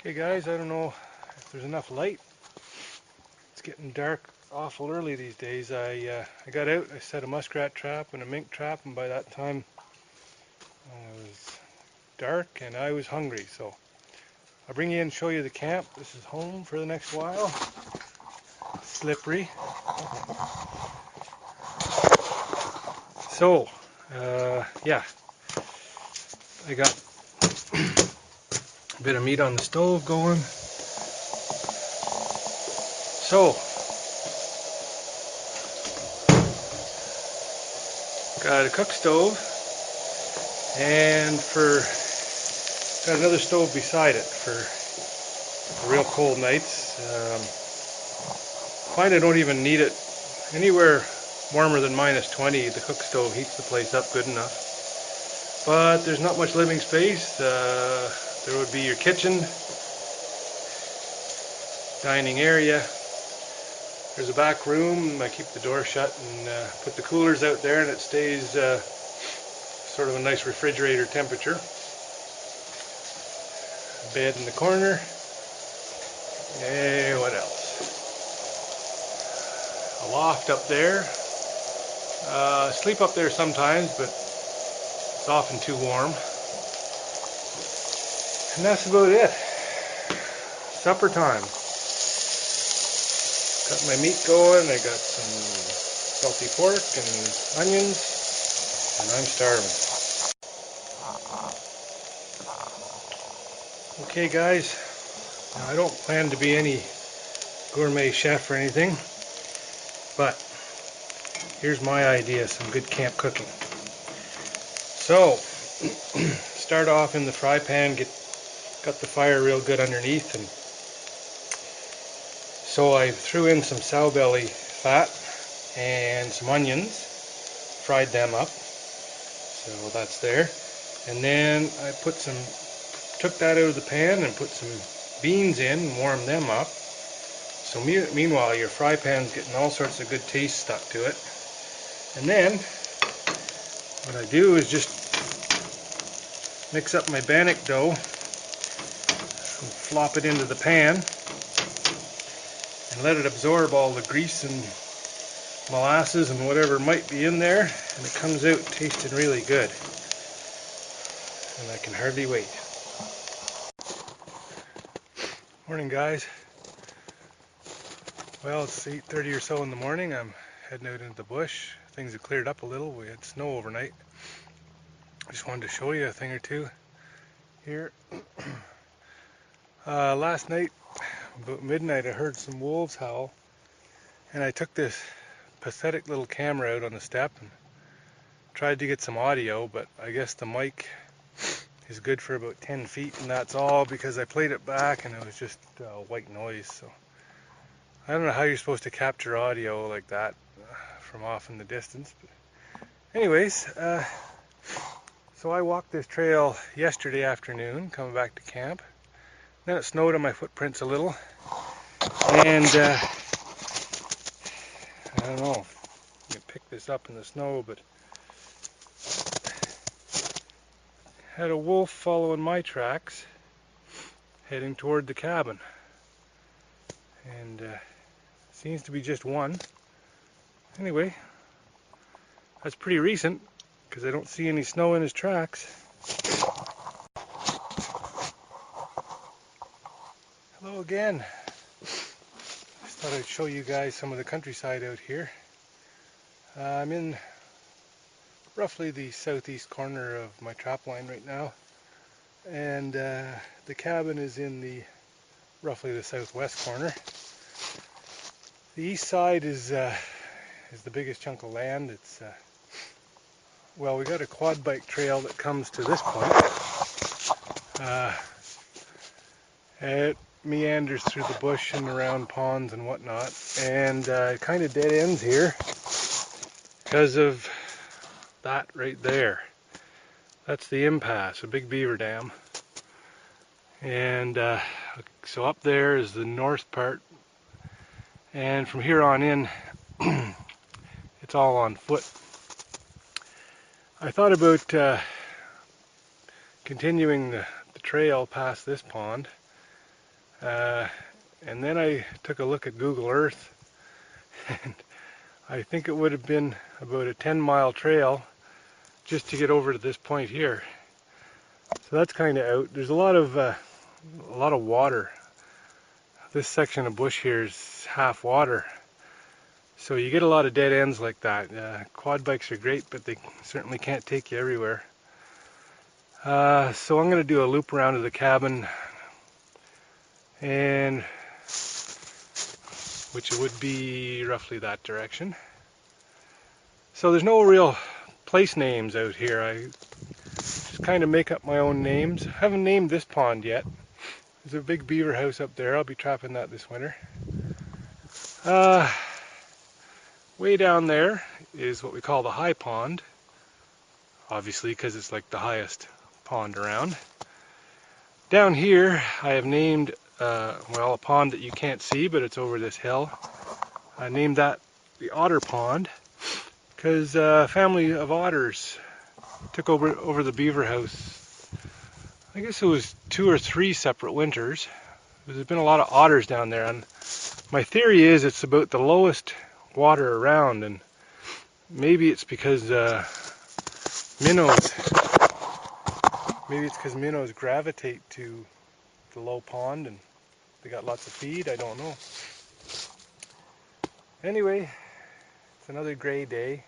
Okay guys, I don't know if there's enough light. It's getting dark awful early these days. I got out, I set a muskrat trap and a mink trap, and by that time it was dark and I was hungry. So I'll bring you in and show you the camp. This is home for the next while. Slippery. So, yeah, I got a bit of meat on the stove going. So, got a cook stove, and got another stove beside it for real cold nights. Find I don't even need it anywhere warmer than -20. The cook stove heats the place up good enough. But there's not much living space. There would be your kitchen, dining area. There's a back room. I keep the door shut and put the coolers out there, and it stays sort of a nice refrigerator temperature. A bed in the corner. Hey, what else? A loft up there. Sleep up there sometimes, but it's often too warm. And that's about it. Supper time. Got my meat going. I got some salty pork and onions, and I'm starving. Okay guys, now I don't plan to be any gourmet chef or anything, but here's my idea, some good camp cooking. So, start off in the fry pan, got the fire real good underneath, and so I threw in some sow belly fat and some onions, fried them up, so that's there. And then I took that out of the pan and put some beans in and warmed them up. So meanwhile your fry pan's getting all sorts of good taste stuck to it. And then what I do is just mix up my bannock dough and flop it into the pan and let it absorb all the grease and molasses and whatever might be in there, and it comes out tasting really good. And I can hardly wait. Morning guys. Well, it's 8:30 or so in the morning. I'm heading out into the bush. Things have cleared up a little. We had snow overnight. Just wanted to show you a thing or two here. Last night, about midnight, I heard some wolves howl, and I took this pathetic little camera out on the step and tried to get some audio, but I guess the mic is good for about 10 feet, and that's all, because I played it back and it was just white noise. So I don't know how you're supposed to capture audio like that from off in the distance. But anyways, so I walked this trail yesterday afternoon coming back to camp. Then it snowed on my footprints a little, and I don't know if you can pick this up in the snow, but had a wolf following my tracks heading toward the cabin, and seems to be just one. Anyway, that's pretty recent because I don't see any snow in his tracks. Hello again. Just thought I'd show you guys some of the countryside out here. I'm in roughly the southeast corner of my trap line right now, and the cabin is in roughly the southwest corner. The east side is the biggest chunk of land. It's well, we got a quad bike trail that comes to this point. It meanders through the bush and around ponds and whatnot, and it kind of dead ends here because of that right there. That's the impasse, a big beaver dam. And so up there is the north part, and from here on in it's all on foot. I thought about continuing the trail past this pond, And then I took a look at Google Earth, and I think it would have been about a 10-mile trail just to get over to this point here. So that's kind of out. There's a lot of water. This section of bush here is half water. So you get a lot of dead ends like that. Quad bikes are great, but they certainly can't take you everywhere. So I'm going to do a loop around to the cabin, and which would be roughly that direction. So there's no real place names out here. I just kind of make up my own names. I haven't named this pond yet. There's a big beaver house up there. I'll be trapping that this winter. Way down there is what we call the high pond, obviously because it's like the highest pond around. Down here I have named well, a pond that you can't see, but it's over this hill. I named that the Otter Pond because a family of otters took over the beaver house. I guess it was 2 or 3 separate winters. There's been a lot of otters down there, and my theory is it's about the lowest water around, and maybe it's because minnows gravitate to the low pond and they got lots of feed. I don't know. Anyway, it's another gray day.